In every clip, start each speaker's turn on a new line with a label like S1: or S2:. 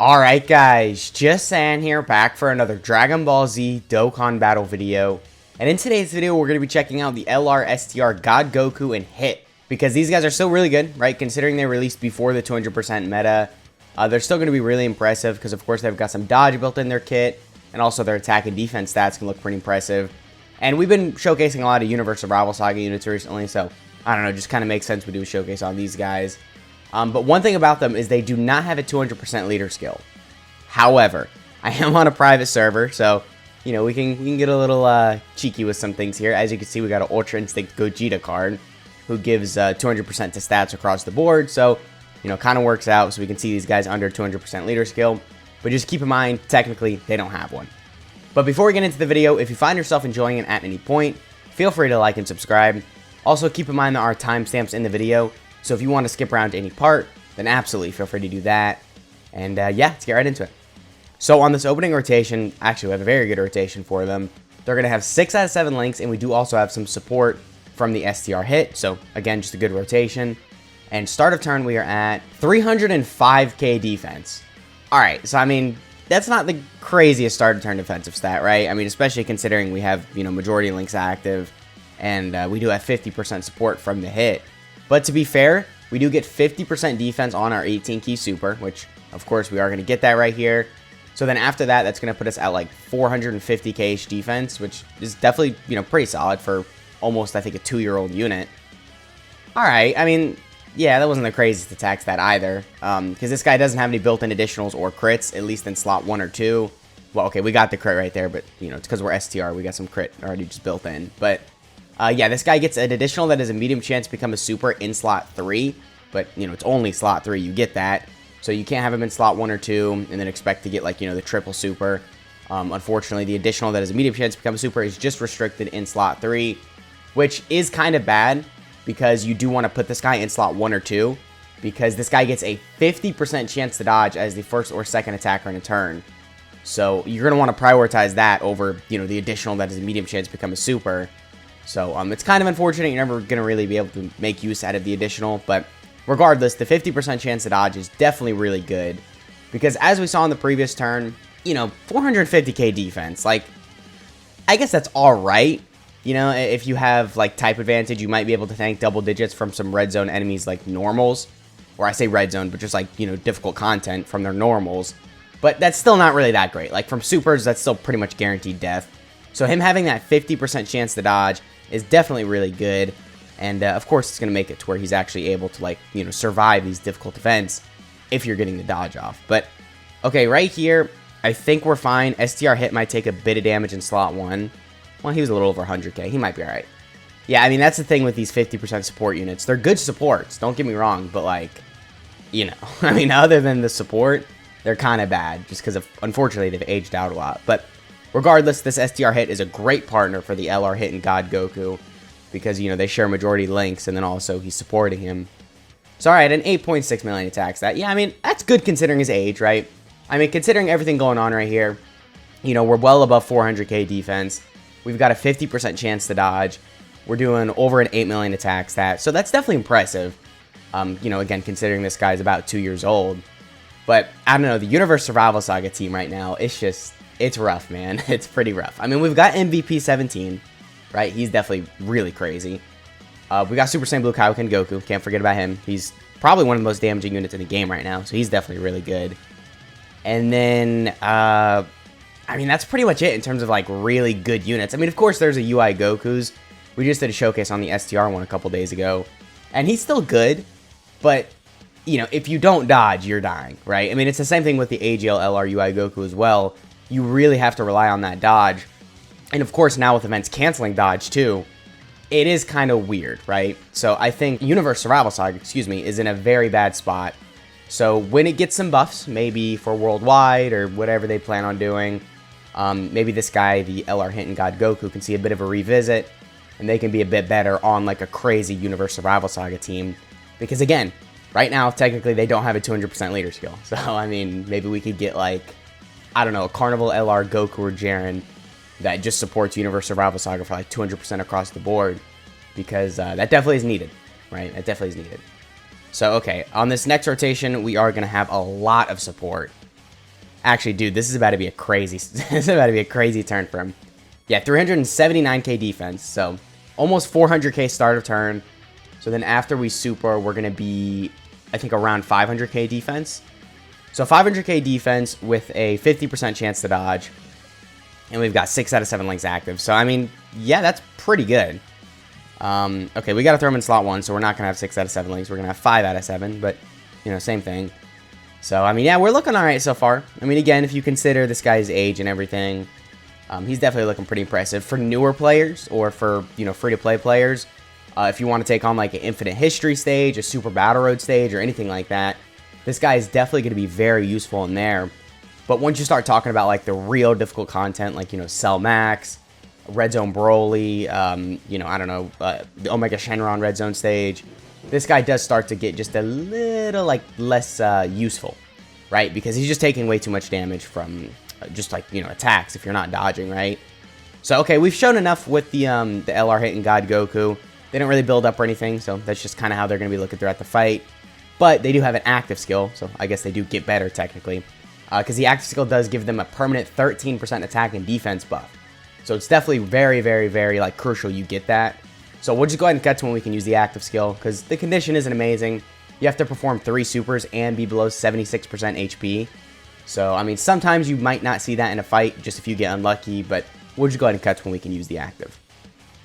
S1: Alright guys, just San here, back for another Dragon Ball Z Dokkan battle video. And in today's video, we're going to be checking out the LR, STR, God Goku, and Hit. Because these guys are still really good, right? Considering they released before the 200% meta. They're still going to be really impressive because of course they've got some dodge built in their kit. And also their attack and defense stats can look pretty impressive. And we've been showcasing a lot of Universe Rival Saga units recently, so I don't know, just kind of makes sense we do a showcase on these guys. But one thing about them is they do not have a 200% leader skill. However, I am on a private server, so, you know, we can get a little cheeky with some things here. As you can see, we got an Ultra Instinct Gogeta card, who gives 200% to stats across the board, so, you know, kind of works out, so we can see these guys under 200% leader skill. But just keep in mind, technically, they don't have one. But before we get into the video, if you find yourself enjoying it at any point, feel free to like and subscribe. Also, keep in mind there are timestamps in the video, so if you want to skip around to any part, then absolutely feel free to do that. And yeah, let's get right into it. So on this opening rotation, actually we have a very good rotation for them. They're going to have 6 out of 7 links, and we do also have some support from the STR Hit. So again, just a good rotation. And start of turn, we are at 305k defense. Alright, so I mean, that's not the craziest start of turn defensive stat, right? I mean, especially considering we have, you know, majority links active, and we do have 50% support from the Hit. But to be fair, we do get 50% defense on our 18 key super, which of course we are going to get that right here. So then after that, that's going to put us at like 450k defense, which is definitely, you know, pretty solid for almost, I think, a 2-year-old unit. Alright, I mean, yeah, that wasn't the craziest attack stat either, because this guy doesn't have any built-in additionals or crits, at least in slot 1 or 2. Well, okay, we got the crit right there, but, you know, it's because we're STR, we got some crit already just built in. But yeah, this guy gets an additional that has a medium chance to become a super in slot 3, but, you know, it's only slot 3, you get that. So you can't have him in slot 1 or 2 and then expect to get, like, you know, the triple super. Unfortunately, the additional that has a medium chance to become a super is just restricted in slot 3, which is kind of bad because you do want to put this guy in slot 1 or 2 because this guy gets a 50% chance to dodge as the first or second attacker in a turn. So you're going to want to prioritize that over, you know, the additional that has a medium chance to become a super. So it's kind of unfortunate. You're never going to really be able to make use out of the additional, but regardless, the 50% chance to dodge is definitely really good because as we saw in the previous turn, you know, 450k defense, like, I guess that's all right. You know, if you have, like, type advantage, you might be able to tank double digits from some red zone enemies like normals, or I say red zone, but just, like, you know, difficult content from their normals, but that's still not really that great. Like, from supers, that's still pretty much guaranteed death. So him having that 50% chance to dodge is definitely really good. And, of course, it's going to make it to where he's actually able to, like, you know, survive these difficult events if you're getting the dodge off. But, okay, right here, I think we're fine. STR Hit might take a bit of damage in slot 1. Well, he was a little over 100k. He might be alright. Yeah, I mean, that's the thing with these 50% support units. They're good supports, don't get me wrong, but, like, you know, I mean, other than the support, they're kind of bad just because, unfortunately, they've aged out a lot. But regardless, this STR Hit is a great partner for the LR Hit and God Goku, because, you know, they share majority links, and then also he's supporting him. So, alright, an 8.6 million attack stat. Yeah, I mean, that's good considering his age, right? I mean, considering everything going on right here, you know, we're well above 400k defense. We've got a 50% chance to dodge. We're doing over an 8 million attack stat, so that's definitely impressive. You know, again, considering this guy's about 2 years old. But, I don't know, the Universe Survival Saga team right now, it's just, it's rough, man. It's pretty rough. I mean, we've got MVP 17. Right, he's definitely really crazy. We got Super Saiyan Blue Kaioken Goku. Can't forget about him. He's probably one of the most damaging units in the game right now, so he's definitely really good. And then, I mean, that's pretty much it in terms of, like, really good units. I mean, of course, there's a UI Goku's. We just did a showcase on the STR one a couple days ago, and he's still good, but, you know, if you don't dodge, you're dying, right? I mean, it's the same thing with the AGL LR UI Goku as well. You really have to rely on that dodge. And of course, now with events canceling dodge too, it is kind of weird, right? So I think Universe Survival Saga, is in a very bad spot. So when it gets some buffs, maybe for worldwide or whatever they plan on doing, maybe this guy, the LR Hit and God Goku, can see a bit of a revisit, and they can be a bit better on like a crazy Universe Survival Saga team. Because again, right now, technically they don't have a 200% leader skill. So I mean, maybe we could get like, I don't know, a Carnival LR Goku or Jiren that just supports Universe Survival Saga for like 200% across the board, because that definitely is needed, right? That definitely is needed. So, okay, on this next rotation, we are going to have a lot of support. Actually, dude, this is about to be a crazy, this is about to be a crazy turn for him. Yeah, 379k defense, so almost 400k start of turn. So then after we super, we're going to be, I think, around 500k defense. So 500k defense with a 50% chance to dodge. And we've got 6 out of 7 links active. So, I mean, yeah, that's pretty good. Okay, we got to throw him in slot 1, so we're not going to have 6 out of 7 links. We're going to have 5 out of 7, but, you know, same thing. So, I mean, yeah, we're looking all right so far. I mean, again, if you consider this guy's age and everything, he's definitely looking pretty impressive. For newer players or for, you know, free-to-play players, if you want to take on, like, an Infinite History stage, a Super Battle Road stage, or anything like that, this guy is definitely going to be very useful in there. But once you start talking about, like, the real difficult content, like, you know, Cell Max, Red Zone Broly, you know, I don't know, the Omega Shenron Red Zone stage, this guy does start to get just a little, like, less useful, right? Because he's just taking way too much damage from just, like, you know, attacks if you're not dodging, right? So, okay, we've shown enough with the LR hit and God Goku. They don't really build up or anything, so that's just kind of how they're going to be looking throughout the fight. But they do have an active skill, so I guess they do get better, technically. Because the active skill does give them a permanent 13% attack and defense buff. So it's definitely very, very, very, like, crucial you get that. So we'll just go ahead and cut to when we can use the active skill, because the condition isn't amazing. You have to perform 3 supers and be below 76% HP. So, I mean, sometimes you might not see that in a fight, just if you get unlucky, but we'll just go ahead and cut to when we can use the active.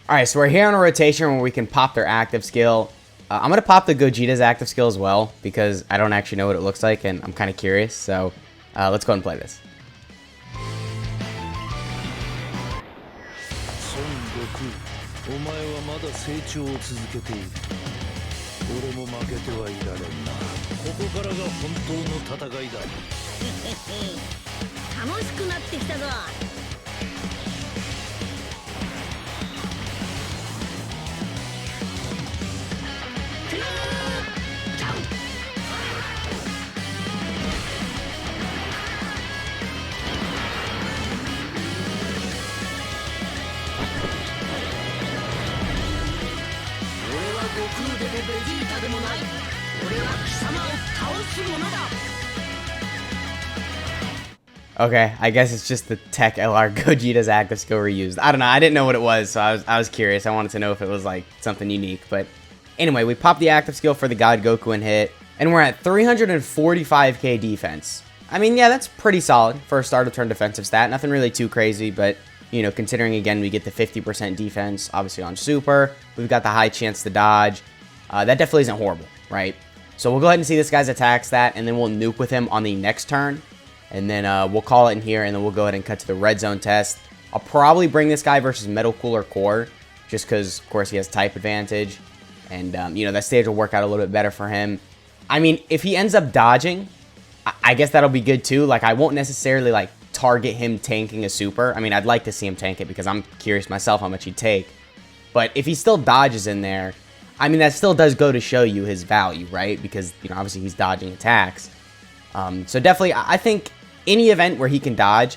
S1: Alright, so we're here on a rotation where we can pop their active skill. I'm going to pop the Gogeta's active skill as well, because I don't actually know what it looks like, and I'm kind of curious, so let's go ahead and play this. Okay, I guess it's just the Tech LR Gogeta's active skill reused. I don't know, I didn't know what it was, so I was curious. I wanted to know if it was, like, something unique, but anyway, we popped the active skill for the God Goku and hit, and we're at 345k defense. I mean, yeah, that's pretty solid for a start of turn defensive stat. Nothing really too crazy, but, you know, considering, again, we get the 50% defense, obviously on Super, we've got the high chance to dodge. That definitely isn't horrible, right? So we'll go ahead and see this guy's attack stat, and then we'll nuke with him on the next turn. And then we'll call it in here, and then we'll go ahead and cut to the red zone test. I'll probably bring this guy versus Metal Cooler Core, just because, of course, he has type advantage. And, you know, that stage will work out a little bit better for him. I mean, if he ends up dodging, I guess that'll be good too. Like, I won't necessarily, like, target him tanking a super. I mean, I'd like to see him tank it because I'm curious myself how much he'd take. But if he still dodges in there, I mean, that still does go to show you his value, right? Because, you know, obviously he's dodging attacks. So definitely, I think any event where he can dodge,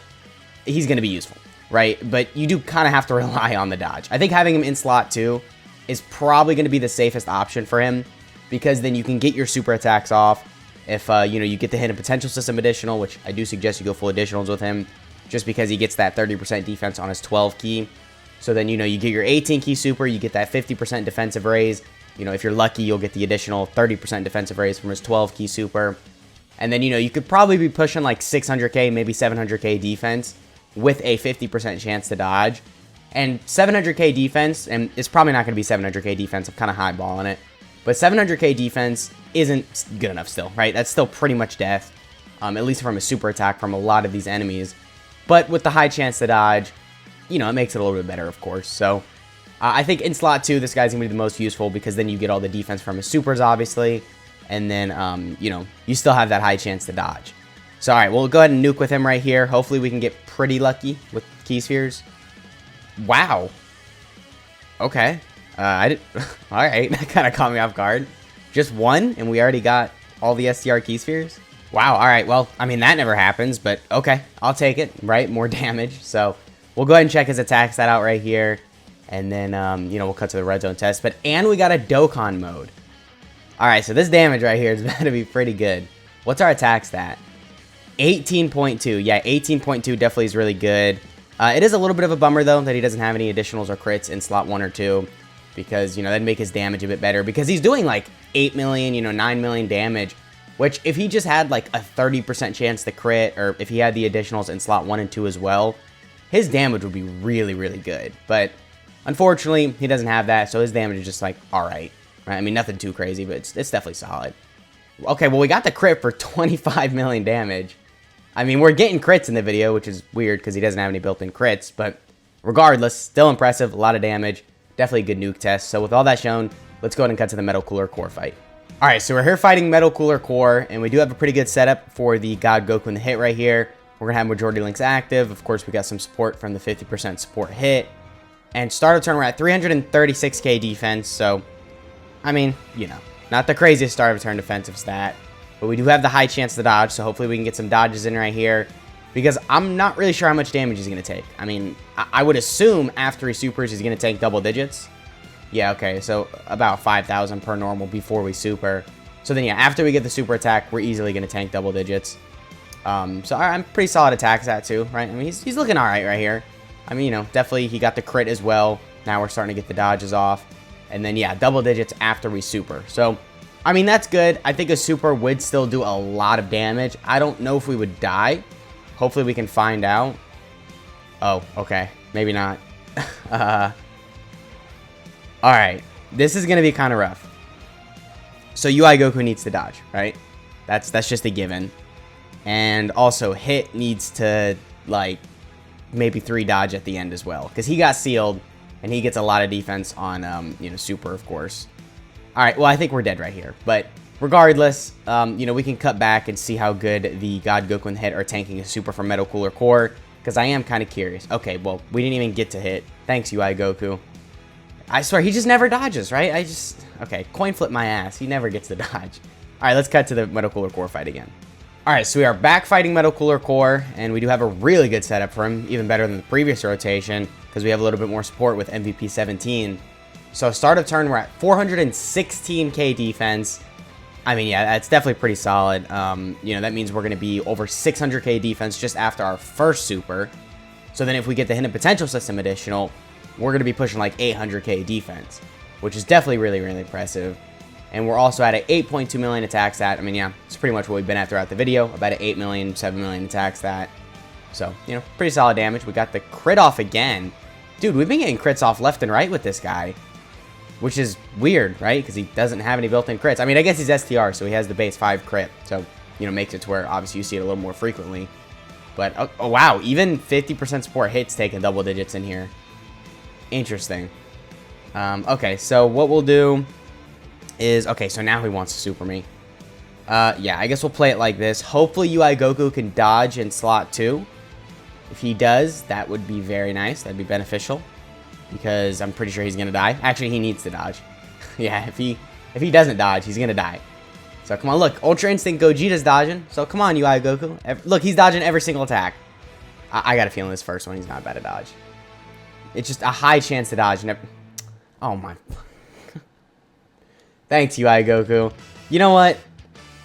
S1: he's going to be useful, right? But you do kind of have to rely on the dodge. I think having him in slot 2 is probably going to be the safest option for him, because then you can get your super attacks off. If, you know, you get the hidden potential system additional, which I do suggest you go full additionals with him, just because he gets that 30% defense on his 12 key. So then, you know, you get your 18 key super, you get that 50% defensive raise. You know, if you're lucky, you'll get the additional 30% defensive raise from his 12 key super. And then, you know, you could probably be pushing like 600k, maybe 700k defense with a 50% chance to dodge. And 700k defense, and it's probably not going to be 700k defense, I'm kind of highballing it. But 700k defense isn't good enough still, right? That's still pretty much death, at least from a super attack from a lot of these enemies. But with the high chance to dodge, you know, it makes it a little bit better, of course. So I think in slot 2, this guy's going to be the most useful, because then you get all the defense from his supers, obviously. And then, you know, you still have that high chance to dodge. So, all right, we'll go ahead and nuke with him right here. Hopefully we can get pretty lucky with key spheres. Wow. Okay. I did. All right, that kind of caught me off guard. Just one, and we already got all the STR key spheres? Wow, all right, well, I mean, that never happens, but okay, I'll take it, right? More damage. So we'll go ahead and check his attack stat out right here. And then, you know, we'll cut to the red zone test. And we got a Dokkan mode. All right, so this damage right here is going to be pretty good. What's our attack stat? 18.2. Yeah, 18.2 definitely is really good. It is a little bit of a bummer, though, that he doesn't have any additionals or crits in slot 1 or 2. Because, you know, that'd make his damage a bit better. Because he's doing, like, 8 million, you know, 9 million damage. Which, if he just had, like, a 30% chance to crit, or if he had the additionals in slot 1 and 2 as well, his damage would be really, really good. But, unfortunately, he doesn't have that, so his damage is just, like, alright. Right? I mean, nothing too crazy, but it's definitely solid. Okay, well, we got the crit for 25 million damage. I mean, we're getting crits in the video, which is weird because he doesn't have any built-in crits. But regardless, still impressive, a lot of damage. Definitely a good nuke test. So with all that shown, let's go ahead and cut to the Metal Cooler Core fight. Alright, so we're here fighting Metal Cooler Core, and we do have a pretty good setup for the God Goku in the hit right here. We're going to have majority links active. Of course, we got some support from the 50% support hit. And start of turn, we're at 336k defense, so, I mean, you know, not the craziest start of turn defensive stat. But we do have the high chance to dodge, so hopefully we can get some dodges in right here. Because I'm not really sure how much damage he's going to take. I mean, I would assume after he supers, he's going to take double digits. Yeah, okay, so about 5,000 per normal before we super. So then, yeah, after we get the super attack, we're easily going to tank double digits. So I'm pretty solid attacks at too, right? I mean, he's looking all right here. I mean, you know, definitely he got the crit as well. Now we're starting to get the dodges off. And then, yeah, double digits after we super. So, I mean, that's good. I think a super would still do a lot of damage. I don't know if we would die. Hopefully we can find out. Oh, okay. Maybe not. Alright. This is going to be kind of rough. So UI Goku needs to dodge, right? That's just a given. And also hit needs to, like, maybe 3 dodge at the end as well. Because he got sealed, and he gets a lot of defense on, you know, super, of course. Alright, well, I think we're dead right here. But regardless, you know, we can cut back and see how good the God Goku and hit are tanking a super from Metal Cooler Core. Because I am kind of curious. Okay, well, we didn't even get to hit. Thanks, UI Goku. I swear, he just never dodges, right? Okay, coin flip my ass. He never gets to dodge. Alright, let's cut to the Metal Cooler Core fight again. Alright, so we are back fighting Metal Cooler Core, and we do have a really good setup for him, even better than the previous rotation, because we have a little bit more support with MVP 17. So start of turn, we're at 416k defense. I mean, yeah, that's definitely pretty solid. You know, that means we're going to be over 600k defense just after our first super. So then if we get the Hidden Potential System additional, we're going to be pushing like 800k defense, which is definitely really, really impressive. And we're also at an 8.2 million attack stat. I mean, yeah, it's pretty much what we've been at throughout the video. About an 8 million, 7 million attack stat. So, you know, pretty solid damage. We got the crit off again. Dude, we've been getting crits off left and right with this guy. Which is weird, right? Because he doesn't have any built-in crits. I mean, I guess he's STR, so he has the base 5 crit. So, you know, makes it to where, obviously, you see it a little more frequently. But, oh wow, even 50% support hits taking double digits in here. Interesting. Okay, so what we'll do is... Okay, so now he wants to super me. Yeah, I guess we'll play it like this. Hopefully UI Goku can dodge in slot 2. If he does, that would be very nice. That'd be beneficial. Because I'm pretty sure he's going to die. Actually, he needs to dodge. Yeah, if he doesn't dodge, he's going to die. So, come on, look. Ultra Instinct Gogeta's dodging. So, come on, UI Goku. Look, he's dodging every single attack. I got a feeling this first one, he's not bad at dodge. It's just a high chance to dodge. Oh, my. Thanks, UI Goku. You know what?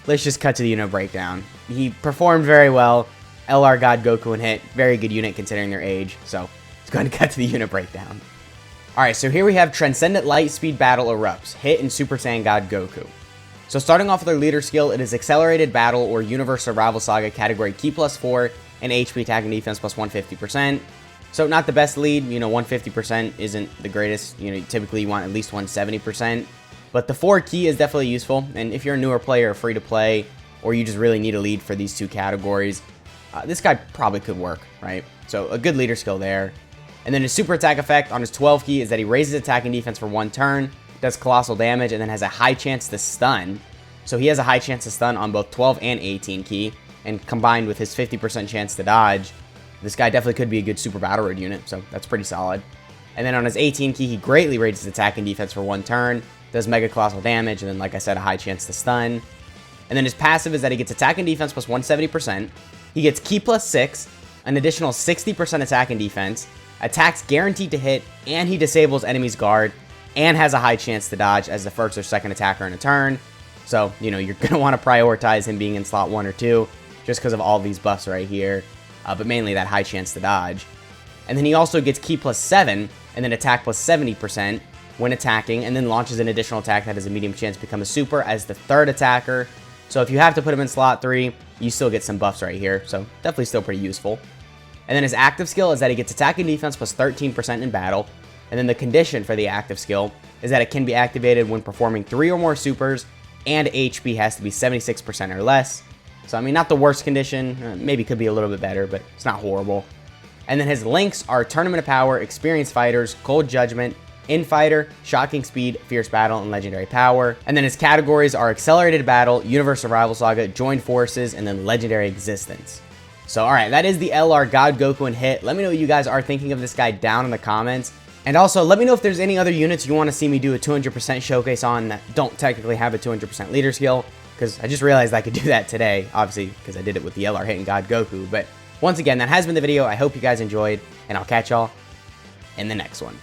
S1: Let's just cut to the unit breakdown. He performed very well. LR God Goku and hit. Very good unit considering their age. So, let's go ahead and cut to the unit breakdown. Alright, so here we have Transcendent Light Speed Battle Erupts, Hit and Super Saiyan God Goku. So starting off with our leader skill, it is Accelerated Battle or Universe Survival Saga category Ki +4 and HP attack and defense plus 150%. So not the best lead, you know, 150% isn't the greatest, you know, typically you want at least 170%. But the 4 Ki is definitely useful, and if you're a newer player or free to play, or you just really need a lead for these 2 categories, this guy probably could work, right? So a good leader skill there. And then his super attack effect on his 12 Ki is that he raises attack and defense for 1 turn, does colossal damage, and then has a high chance to stun. So he has a high chance to stun on both 12 and 18 Ki, and combined with his 50% chance to dodge, this guy definitely could be a good super battle road unit, so that's pretty solid. And then on his 18 Ki, he greatly raises attack and defense for 1 turn, does mega colossal damage, and then, like I said, a high chance to stun. And then his passive is that he gets attack and defense plus 170%, he gets Ki +6, an additional 60% attack and defense, attacks guaranteed to hit, and he disables enemy's guard, and has a high chance to dodge as the first or second attacker in a turn. So, you know, you're going to want to prioritize him being in slot 1 or 2, just because of all these buffs right here, but mainly that high chance to dodge. And then he also gets Ki plus 7, and then attack plus 70% when attacking, and then launches an additional attack that has a medium chance to become a super as the third attacker. So if you have to put him in slot 3, you still get some buffs right here, so definitely still pretty useful. And then his active skill is that he gets attack and defense plus 13% in battle, and then the condition for the active skill is that it can be activated when performing 3 or more supers, and HP has to be 76% or less. So I mean, not the worst condition, maybe could be a little bit better, but it's not horrible. And then his links are Tournament of Power, Experienced Fighters, Cold Judgment, Infighter, Shocking Speed, Fierce Battle, and Legendary Power. And then his categories are Accelerated Battle, Universal Rival Saga, Joined Forces, and then Legendary Existence. So alright, that is the LR God Goku and Hit. Let me know what you guys are thinking of this guy down in the comments. And also, let me know if there's any other units you want to see me do a 200% showcase on that don't technically have a 200% leader skill, because I just realized I could do that today, obviously, because I did it with the LR Hit and God Goku. But once again, that has been the video. I hope you guys enjoyed, and I'll catch y'all in the next one.